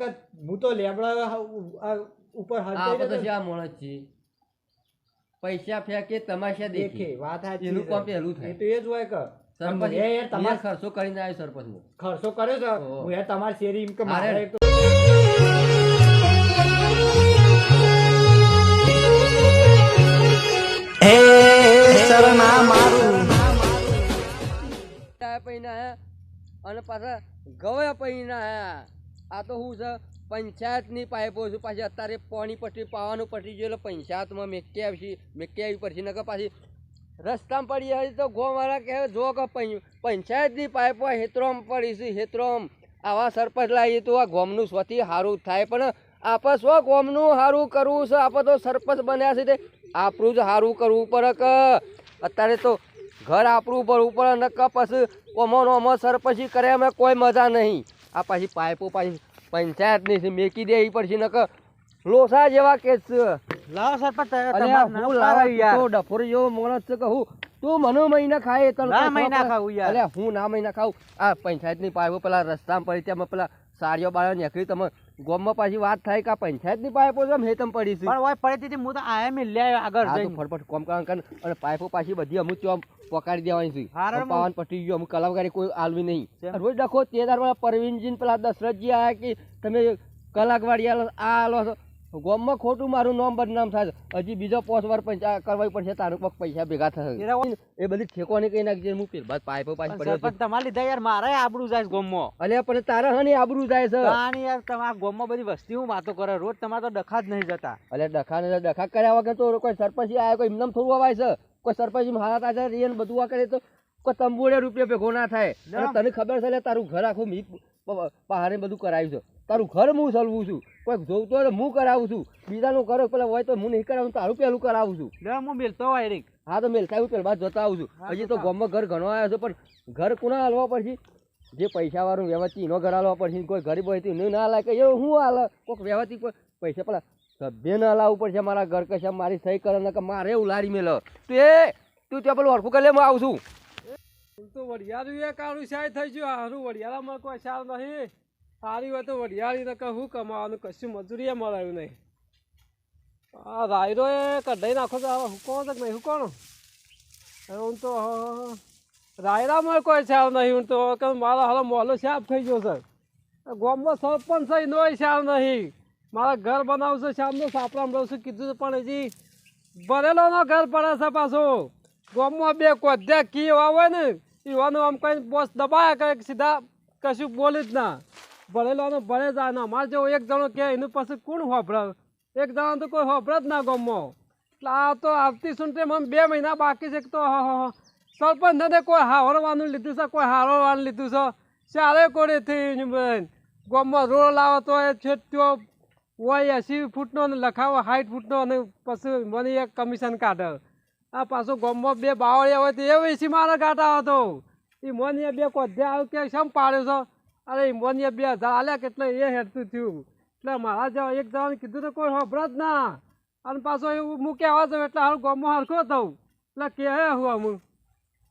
હું તો લેબડા ઉપર આપણે તો શા માણસ છીએ પૈસા ફેંકે તમાશા દેખે વાત સાચી એનું કામ પહેલું થાય તો એ જ હોય કે સરપંચ એ તમારે ખર્ચો કરીને આવ્યો સરપંચ ખર્ચો કર્યો છે હું એ તમારી શેરી એમ કે મારે મારે પૈના અને પાછા ગવા પૈના આ તો શું છે પંચાયતની પાઇપો છે પાછી અત્યારે પાણી પટ્ટી પાવાનું પટી ગયું એટલે પંચાયતમાં મેકે આવી પડશે નકર પાછી રસ્તામાં પડી આવી તો ગોવાળા કહે જો કે પંચાયતની પાઇપો હેતરોમ પડી છે હેતરોમ આવા સરપંચ લાવીએ તો આ ગામનું સ્વથી સારું થાય પણ આપણે સ્વ ગામનું સારું કરવું છે આપણે તો સરપંચ બન્યા છે તે આપણું જ સારું કરવું પડે કે અત્યારે તો ઘર આપણું ભરવું પડે નકર પછી ઓમો સરપંચી કરે અમે કોઈ મજા નહીં આ પાછી પાઇપો પાછી પંચાયતની છે મેકી દેવી પડશે નકર લોસા જેવા કેસ છે લાવો સરપંચ હું લાવા યાર ડફોર જેવો માણસ છે કહું તું મને મહિના ખાય તને ના મહિના ખાવું યાર અલ્યા હું ના મહિના ખાવું આ પંચાયતની પાઇપો પેલા રસ્તામાં પડી ત્યાં પેલા સાડીઓ બાળો નીકળી તમે ગામમાં પાછી વાત થાય કે આ પંચાયતની પાઇપો છે હેતમ પડી છે પણ ઓય પડી હતી હું તો આયા મે લે આગળ આ તો જઈને ફટફટ કોમ કારણ અને પાઇપો પાછી બધી અમુક ત્યાં પકાડી દેવાની છે હારું પાવન પટી ગયો અમુક કલાકારી કોઈ આલવી નહીં રોજ ડખો તેદાર વાળા પરવીનજી પેલા દશરથજી આયા કે તમે કલાકવાડી આ આલો છો ગામમાં ખોટું મારું નામ બદનામ થાય હજી બીજો 5 વાર પંચાયત કરવી પડશે તારું પગ પૈસા ભેગા થશે એ બધી ઠેકોની કઈ નાખજે હું પેલ બાદ પાઇપો પાછી પડ્યો સરપંચ તમારે લીધા યાર મારે આબરૂ જાય ગામમાં અલ્યા પણ તારા હની આબરૂ જાય છે કાની યાર તમારા ગામમાં બધી વસ્તી હું વાતો કરે રોજ તમારે તો ડખા જ નહીં જતા અલ્યા ડખા કર્યા વગર તો કોઈ સરપંચ આવ્યો કોઈ એમનેમ થોડું અવાય છે કોઈ સરપંચ હાથ આજે રીન બધું આ કરે તો કોઈ તંબુડે રૂપિયા ભેગો ના થાય તને ખબર છે તારું ઘર આખું મી પહાડે બધું કરાવ્યું છે તારું ઘર હું ચલવું છું કોઈ જોવતો હોય હું કરાવું છું બીજાનું કરો પેલા હોય તો હું નહીં કરાવું તારું પેલું કરાવું છું હું મેલતો હોય રીક હા તો મેલતા હું પેલા જતા આવું છું હજી તો ગામમાં ઘર ઘણો આવ્યો છે પણ ઘર કોના હાલવા પડશે જે પૈસા વાળું વ્યવસ્થિત એનો ઘર હાલવા પડશે કોઈ ગરીબ હોય તો ના હાલે કે એવું હું હાલે કોઈક વ્યવસ્થિત કોઈ પૈસા પેલા સભ્યને હલાવવું પડશે મારા ઘર કશા મારી સહી કરે ને કે મારે ઉલારી મેલો તું ત્યાં પેલું હરખું કરી લે હું આવું છું તો વડિયાળું એ કાળું શાય થઈ ગયું હારું વડિયાળામાં કોઈ શાલ નહીં સારી હોય તો વડિયાળી ને કહું કમાવાનું કશું મજૂરી મળાયું નહીં આ રાયરો એ કઢાઈ નાખો તો હુકો તક નહીં હુકોનો હું તો રાયરામાં કોઈ શાલ નહીં હું તો કે મારા હાલો મોહલ્લો સાફ થઈ ગયો છે ગામમાં સરપંચ થઈ નોય શાલ નહીં મારા ઘર બનાવું છું શામનો સાપરામાં રહું છું કીધું પણ હજી ભરેલોનો ઘર પડે છે પાછો ગામમાં બે કોધ્યા કી હોય ને એવાનું આમ કઈ બોસ દબાયા કંઈક સીધા કશું બોલી જ ના ભરેલોનો ભરે જાય ને અમારે જેવો એક જણો કે એનું પછી કોણ હોભળે એક જણા તો કોઈ હોભળે જ ના ગામમાં એટલે આ તો આવતી સુનતે મને 2 મહિના બાકી છે તો સરપંચ નથી કોઈ હાવરવાનું લીધું છે કોઈ હારવાનું લીધું છે ચારે કોડેથી ગામમાં રોડ લાવો તો એ છેટ્યો હોય 80 ફૂટનો ને લખાવો 60 ફૂટનો અને પછી મને એક કમિશન કાઢે આ પાછું ગામમાં 2 બાવળિયા હોય તો એ વેચી મારા ગાટા હતો એ મને 2 કોધ્યા આવ્યું કે શમ પાડ્યો છો અરે મને 2000 આલ્યા કેટલે એ હેઠતું થયું એટલે મારા જેવા એક જવાને કીધું તો કોઈ ખબર જ ના અને પાછો એવું હું કહેવા જાઉં એટલે હારું ગામમાં હરખો થયું એટલે કહે હું અમુક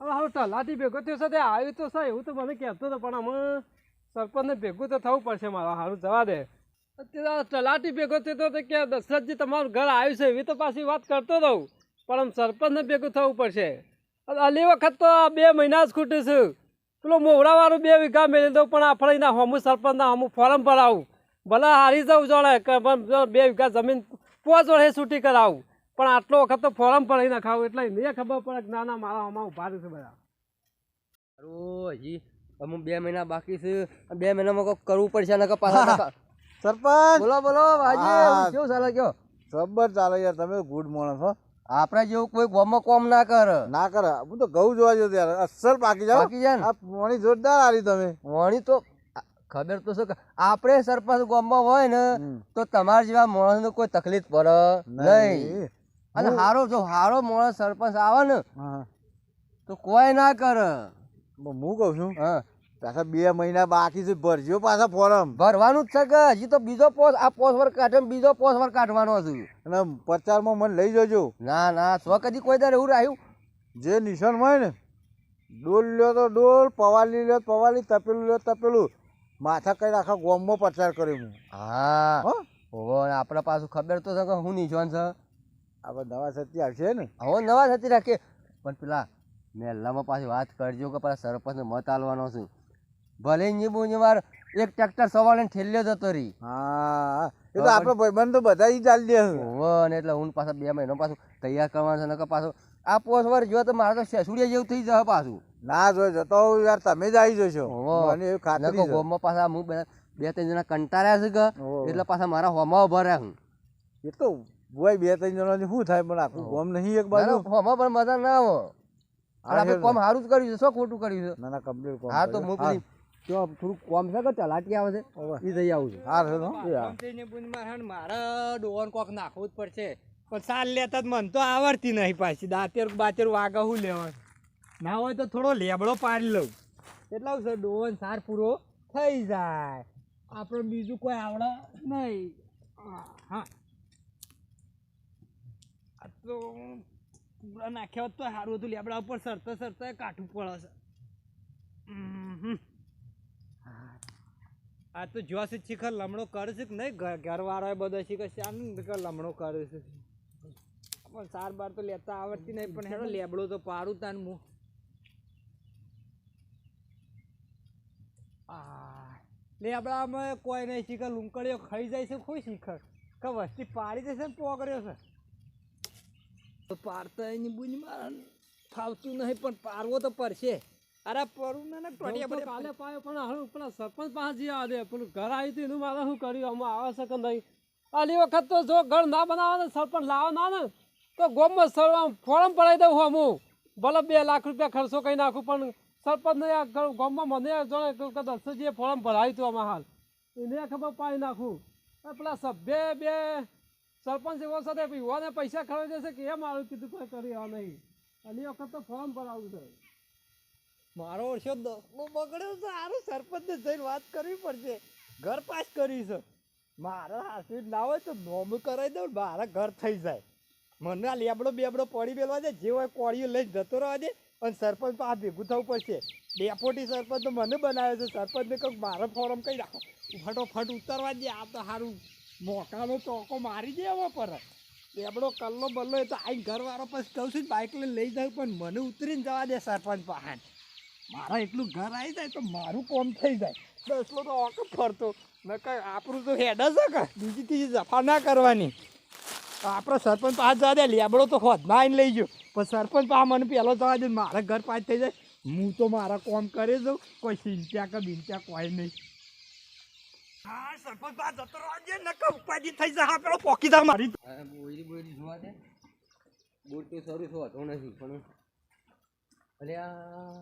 હવે હારું તલાટી ભેગો થયો છે તે આવ્યું તો છે એવું તો મને કહેતો હતો પણ અમે સરપંચને ભેગું તો થવું પડશે મારા સારું જવા દે તલાટી ભેગો થયો તો કે દશરથજી તમારું ઘર આવ્યું છે એવી તો પાછી વાત કરતો હતો પણ આમ સરપંચને ભેગું થવું પડશે અલી વખત તો 2 મહિના જ ખૂટે છે પેલો મોવડાવાળું 2 વીઘા મેળવી દઉં પણ આપણે હમું સરપંચના હમું ફોરમ ભરાવું ભલે હારી જવું જોડે કે 2 વીઘા જમીન 5 વર્ષે છૂટી કરાવું પણ આટલો વખત તો ફોરમ ભરાઈ ના ખાવું એટલે નહીં ખબર પડે કે ના ના મારા આમાં ઉભા છે બધા હજી અમુક 2 મહિના બાકી છે 2 મહિનામાં કોઈ કરવું પડશે ને પાછા સરપંચ બોલો હાજી કેવું ચાલે કયો જબર ચાલે યાર તમે ગુડ માણસ હો આપડે જેવું કોઈ ગામમાં કોમ ના કરે હું તો ઘઉં જોવા જતો યાર અસલ પાકી જાવ જાય આ પાણી જોરદાર આલી તમે વણી તો ખબર તો શું આપણે સરપંચ ગામમાં હોય ને તો તમારા જેવા માણસ કોઈ તકલીફ પડે નહીં અને હારો માણસ સરપંચ આવે ને તો કોઈ ના કરે હું કઉ છું હા પાછા 2 મહિના બાકી છે ભરજો પાછા ફોરમ ભરવાનું જ છે કે હજી તો બીજો પોસ આ પોસ વર કાઢે બીજો પોસ વર કાઢવાનો છે અને પ્રચારમાં મને લઈ જજો ના સ્વ કદી કોઈ દર એવું રહ્યું જે નિશાન હોય ને ડોલ લ્યો તો ડોલ પવાલી લ્યો પવાલી તપેલું લ્યો તપેલું માથા કઈ આખા ગોમમાં પ્રચાર કર્યો હું હા હો ઓહો અને આપણા પાછું ખબર તો છે કે હું નિશાન છે આપણે નવા સત્ય આવશે ને હવે નવા થતી રાખીએ પણ પેલા મહેલામાં પાછી વાત કરજો કે પેલા સરપંચને મત આલવાનો છું ભલે ને બોને વાર એક ટ્રેક્ટર સવારે ઠેલ્યો જતો રહી હા એ તો આપણો ભાઈબંધ તો બધા જ ચાલી દે ઓહો અને એટલે હું પાછા 2 મહિનો પાછું તૈયાર કરવાનું છે નકર પાછું આ પોસ વાર જો તો મારે તો સેસુડિયા જેવું થઈ જશે પાછું ના જોઈ જતો હોઉં યાર તમે જ આવી જશો ઓહો. મને એવી ખાતરી નકર છે ગોમમાં પાછા હું 2-3 જણા કંટાળ્યા છે કે ઓહો. એટલે પાછા મારા હોમાં ઉભા રહ્યા હું એ તો ભુવાઈ 2-3 જણાની શું થાય પણ આખું ગોમ નહીં એક બાજુ હોમાં પણ મજા ના આવે અને આપણે કોમ સારું જ કર્યું છે શું ખોટું કર્યું છે ના ના કમ્પ્લીટ કોમ હા તો કર્યું. હું પેલી જો થોડુંક કોમ છે કે તલાટી આવે છે ઓહો. એ જઈ આવું છું હા છે તો યાર. મારે ડોવન કોક નાખવું જ પડશે પણ સાલ લેતા જ મન તો આવડતી નહીં પાછી દાંતેર બાતેર વાગા હું લેવાનું ના હોય તો થોડો લેબડો પાડી લઉં એટલા છે ડોવન સાર પૂરો થઈ જાય આપણે બીજું કોઈ આવડે નહીં હા આ તો પૂરા નાખ્યા હોત તો સારું હતું લેબડા ઉપર સરતા સરતા કાઠું પડે છે આ તો જોશ શીખર લમણો કરે છે કે નહીં ઘરવાળો બધો શીખર છે લમણો કરે છે પણ સાર બાર તો લેતા આવડતી નહીં પણ હેડો લેબડો તો પાડું તાન હું લેબડામાં કોઈ નહીં શીખર લુંકડીઓ ખાઈ જાય છે કોઈ શીખર કે વસ્તી પાડી દેશે ને પોગર્યો છે તો પાડતા એની બુની મારા ફાવતું નહીં પણ પારવો તો પડશે અરે પરું ને કાલે પાયો પણ હવે પેલા સરપંચ પાસે જઈ આવે પેલું ઘર આવ્યું હતું એનું મારે શું કર્યું આમાં આવે છે કે નહીં આલી વખત તો જો ઘર ના બનાવે ને સરપંચ લાવો ના ને તો ગોમમાં ફોરમ પડાવી દઉં હું ભલે 2 લાખ રૂપિયા ખર્ચો કરી નાખું પણ સરપંચ ને આ ગામમાં મને જાણે કે 10 ફોરમ ભરાયું હતું આમાં હાલ એને ખબર પાડી નાખું પેલા સભ્ય 2 સરપંચ એવો સાથે યુવાને પૈસા ખર્ચી દેશે કે એ મારું કીધું કોઈ કરી આ નહીં આલી વખત તો ફોરમ ભરાવું છે મારો વર્ષો 10મો બગડ્યો છે સારું સરપંચને જઈને વાત કરવી પડશે ઘર પાસ કરી છે મારા હાથે ના હોય તો નોમ કરાવી દઉં મારા ઘર થઈ જાય મને આ લેબડો બેબડો પડી મેળવા દે જે હોય કોળીઓ લઈને જતો રહેવા દે અને સરપંચ તો આ ભેગું થવું પડશે ડેપોટી સરપંચ તો મને બનાવે છે સરપંચને કહું મારો ફોરમ કઈ રાખો ફટોફટ ઉતારવા દે આ તો સારું મોકાનો ચોકો મારી દે હવે પર લેબડો કલ્લો બલ્લો એ તો આઈ ઘરવાળો પછી કહું છું બાઇક લઈને લઈ જાઉં પણ મને ઉતરીને જવા દે સરપંચ પાસે મારા એટલું ઘર આવી જાય તો મારું કોમ થઈ જાય દસલો તો ઓકે ફરતો ન કઈ આપણું તો હેડ છે કે બીજી ત્રીજી જફા ના કરવાની આપણે સરપંચ પાસે જવા દે લેબડો તો હોદમાં આવીને લઈ ગયો પણ સરપંચ પાસે મને પહેલો જવા દે મારા ઘર પાસ થઈ જાય હું તો મારા કોમ કરી દઉં કોઈ ચિંત્યા કે બિંત્યા કોઈ નહીં હા સરપંચ પાસે જતો રહો જે નકા ઉપાધિ થઈ જાય હા પેલો પોકી દા મારી બોયરી જોવા દે બોર તો શરૂ થતો નથી પણ અરે આ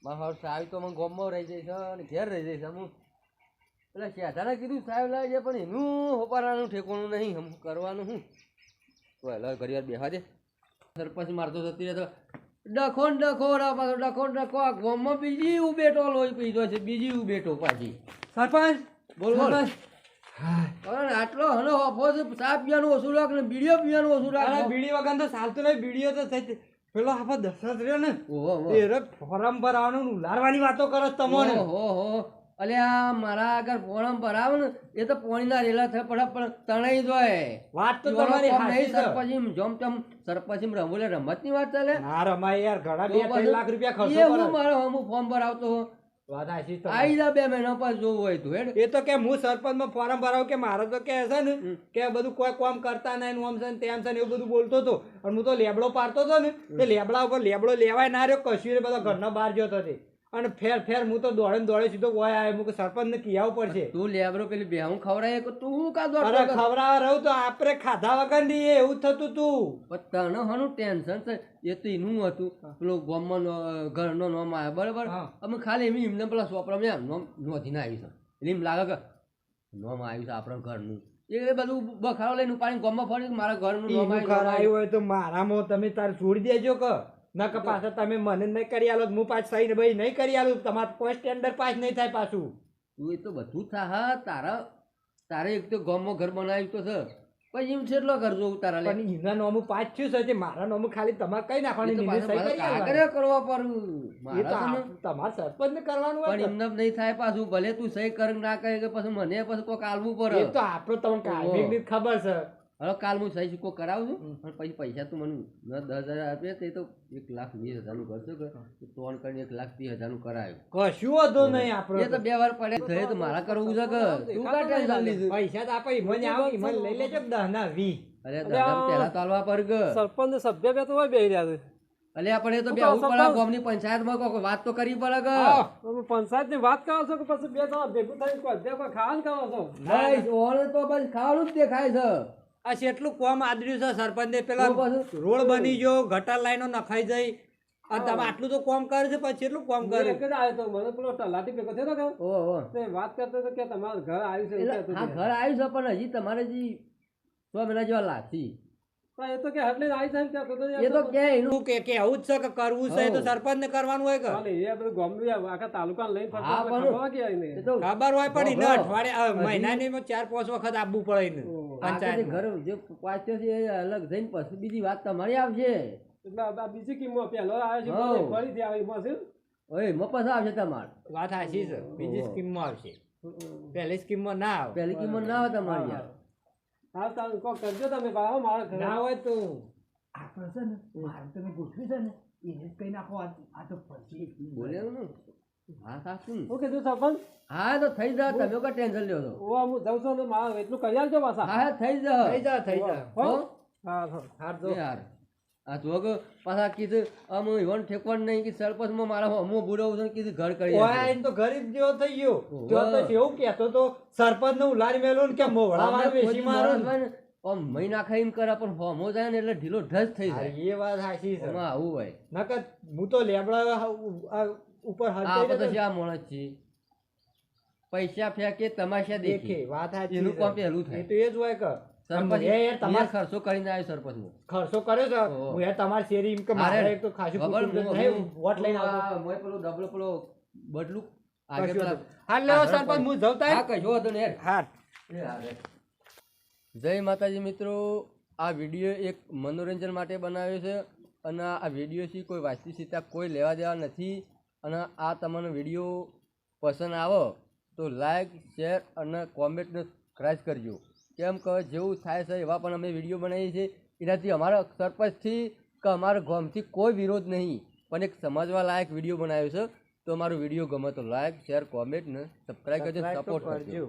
મારા સાહેબ તો મને ગોમમાં રહી જાય છે અને ઘેર રહી જાય છે હું પેલા શેઠાને કીધું સાહેબ લાવે છે પણ એનું હોપારાનું ઠેકોણું નહીં હમ કરવાનું શું તો એટલે ઘડી વાર બેસવા દે સરપંચ મારતો જતી રહે તો ડખો ને ડખો રા પાછો ડખો ને ડખો આ ગોમમાં બીજી ઉબેટો લોહી પીધો છે બીજી ઉબેટો પાછી સરપંચ બોલ બોલ અરે આટલો હલો ઓફો છે સાપ પીવાનું ઓછું રાખ ને બીડીઓ પીવાનું ઓછું રાખ બીડી વગર તો ચાલતું નહીં બીડીઓ તો થઈ પેલો આપણે દશરથ રહ્યો ને ઓહો એ ફોરમ ભરાવાનું ઉલારવાની વાતો કરો તમને ઓહો અલે આ મારા આગળ ફોરમ ભરાવ ને એ તો પોણીના રેલા થાય પણ તણાઈ જોય વાત તો તમારી હાચી છે. સરપંચ જોમ તેમ સરપંચ રમોલે રમતની વાત ચાલે ના રમાય યાર ઘણા 2-3 લાખ રૂપિયા ખર્ચો એ હું કરે મારો હમું ફોર્મ ભરાવતો વાત હાચી છે. આઈ જા 2 મહિના પછી જોવું હોય તો હેડ એ તો કે હું સરપંચમાં ફોરમ ભરાવ કે મારે તો કે છે ને કે બધું કોઈ કામ કરતા નહીં ઓમ છે ને તેમ છે ને એવું બધું બોલતો હતો અને હું તો લેબડો પાડતો હતો ને તે લેબડા ઉપર લેબડો લેવાય ના રહ્યો કશું ને બધા ઘરના બહાર જતો હતો અને ફેર હું તો દોડે સીધો ઓય આવ્યો હું સરપંચ ને કીયાવું પડશે તું લેબરો પેલી બેહું ખવડાય કે તું હું કા દોડ અરે ખવડાવવા રહું તો આપણે ખાધા વગર દઈએ એવું થતું તું તને હનું ટેન્શન છે એ તો એનું હતું પેલો ગામમાં ઘરનો નામ આવે બરાબર અમે ખાલી એમને પેલા સોપરામાં નામ નોંધીને આવી છે એટલે એમ લાગે કે નામ આવ્યું છે આપણા ઘરનું એ બધું બખાડો લઈને ઉપાડીને ગામમાં ફરી મારા ઘરનું નામ કરાયું હોય તો મારામાં તમે તાર છોડી દેજો કે ના કે પાછા તમે મને નહીં કરી આલો હું પાછ સહી ભાઈ નહીં કરી આલું તમારે કોઈ સ્ટેન્ડર્ડ પાસ નહીં થાય પાછું તું એ તો બધું થા તારે એક તો ગામમાં ઘર બનાવ્યું તો છે પછી એમ કેટલો કરજો ઉતારા લે પણ એના નોમું પાંચ થયું છે તે મારા નોમું ખાલી તમારે કઈ નાખવાની એ તો નિર્ણય પાછું સહી કરી મારે આવવાની. કાગળિયા કરવા પડું એ મારા તો તો ને. તમારે સરપંચ ને કરવાનું હોય પણ ને. એમને નહીં થાય પાછું ભલે તું સહી કર ના કરે કે પછી મને પછી કોક આલવું એ પડે તો આપણો તમને કાયમિકની જ ખબર છે. હવે કાલ હું સહી સિક્કો કરાવું છું પણ પછી પૈસા તું મને 10,000 આપે તે તો 1,20,000 નું કરશો કે 3 કરીને 1,30,000 નું કરાયું કશું વાંધો નહીં એ આપણે તો 2 વાર પડ્યા થયે તો મારા કરવું છે કે તું કા ટેન્શન લીધું પૈસા તો આપણે ઈમોને આવો ઈમોને લઈ લેજો 10 ના 20. અરે દાદા પહેલા તો આલવા પર ગ સરપંચ સભ્ય બે તો હોય બેહી રહ્યા છે. અલે આપણે તો હું બે તો ઉપર સરપંચ. ગામની પંચાયતમાં કોઈ વાત તો કરવી પડે કે તમે પંચાયતની વાત કરો છો કે પછી બે તમારે ભેગું થઈને કોઈ અધ્યક્ષ કોઈ ખાવાનું કરો છો? નહીં ઓને તો બસ ખાવાનું જ દેખાય છે આ કેટલું કોમ આદર્યું છે સરપંચ ને પેલા તો પાછું રોડ બની ગયો ગટર લાઈનો નખાઈ જઈ અને તમે આટલું તો કોમ કરે છે પછી કેટલું કોમ હું કરે એક જ આવ્યો તો મને પેલો તલાટી ભેગો થયો હતો કે ઓહો તે વાત કરતો હતો કે તમારું ઘર આવ્યું છે એવું એટલે કહેતો હા હતો. ઘર આવ્યું છે પણ હજી તમારે હજી 6 મહિના જેવા લાગશે પણ એ તો કે હટલે આવી જાય એમ કહેતો હતો. એ તો કે એનું શું કે આવું જ છે કે કરવું છે એ તો સરપંચ ને કરવાનું હોય કે હાલે, એ બધું ગામનું યાર આખા તાલુકાને લઈને ફરતો હા, એટલે પણ- ખબર કે આઈને. એ તો ખબર હોય પણ એને ઓહો. અઠવાડિયે હજી- મહિનાની 4-5 વખત આપવું પડે એને ઓહો. આ તો જે પંચાયતમાં. ઘર જે પાછો છે એ અલગ થઈને પછી બીજી વાત તમારી આવશે એટલે આ બીજી કિંમત પેલો આવ્યો છે હા. ફરીથી આવી એમાં છે. ઓય મપસ આવશે તમારે વાત સાચી છે બીજી સ્કીમમાં આવશે પહેલી સ્કીમમાં ના આવે પહેલી કિંમત ના આવે તમારી યાર હા તારું કોક કરજો તમે ભાઈ, હો, મારા ઘરે. ના હોય તો આપણે છે ને મારે તમે ગોઠવી છે ને એને જ કહી નાખો આ તો પછી બોલ્યા ને હા સાચું શું કીધું સરપંચ? હા તો થઈ જાય તમે કા ટેન્શન લ્યો છો ઓવા હું જાઉં છું ને મારે એટલું કરી આલજો પાછા. હા હા થઈ થઈ જાય જા થઈ જા હો? હો? હા હા. હાર જો યાર આ જો કે પાછા કીધું આમ ઈવન ઠેકવાનું નહીં કે સરપંચમાં મારા હું બુડો છું ને કીધું ઘર કરી ઓય આપજો. એને તો ગરીબ જેવો થઈ ગયો ઓહો. તો તો કેવું કહેતો તો સરપંચ ને ઉલારી મેલો ને કે મોવડા અમે માર કોઈ વેચી દી મારો માણસ હોય ને, આમ મહિના ખાઈને કરે પણ હોમો જાય ને એટલે ઢીલો ઢસ થઈ હા, જાય એ વાત સાચી છે આમાં આવું હોય નકર હું તો લેબડા ઉપર આ હટાઈ તો દેતો. શા માણસ છે પૈસા ફેંકે તમાશા દેખે દેખે વાત સાચી એનું છે. કામ પહેલું થાય. એ તો એ જ હોય કે સરપંચ એ તમાર ખર્ચો કરીને આવ્યો સરપંચ ખર્ચો કર્યો છે ઓહો. હું એ તમારી શેરી એમ કે મારે મારે એક તો ખાસું ખબર કુટુંબ હું- નહીં, હું- વોટ લઈને હું આવતો આ મોય પેલો ડબલો પેલો બદલું આગે કશું પેલા હતું. હાલ લેવો સરપંચ હું જઉં તાય. હા કશો હતો ને યાર. હાર જય માતાજી મિત્રો આ વિડીયો એક મનોરંજન માટે બનાવ્યો છે અને આ વિડીયોથી કોઈ વાસ્તવિકતા કોઈ લેવા દેવા નથી અને આ તમને વિડીયો પસંદ આવે તો લાઈક શેર અને કોમેન્ટને સબસ્ક્રાઈબ કરજો કેમ કે જેવું થાય છે એવા પણ અમે વિડીયો બનાવીએ છીએ એનાથી અમારા સરપંચથી કે અમારા ગામથી કોઈ વિરોધ નહીં પણ એક સમજવા લાયક વિડીયો બનાવ્યો છે તો અમારો વિડીયો ગમે તો લાઈક શેર કોમેન્ટ ને સબસ્ક્રાઈબ કરજો Subscribe તો સપોર્ટ કરજો કરજો.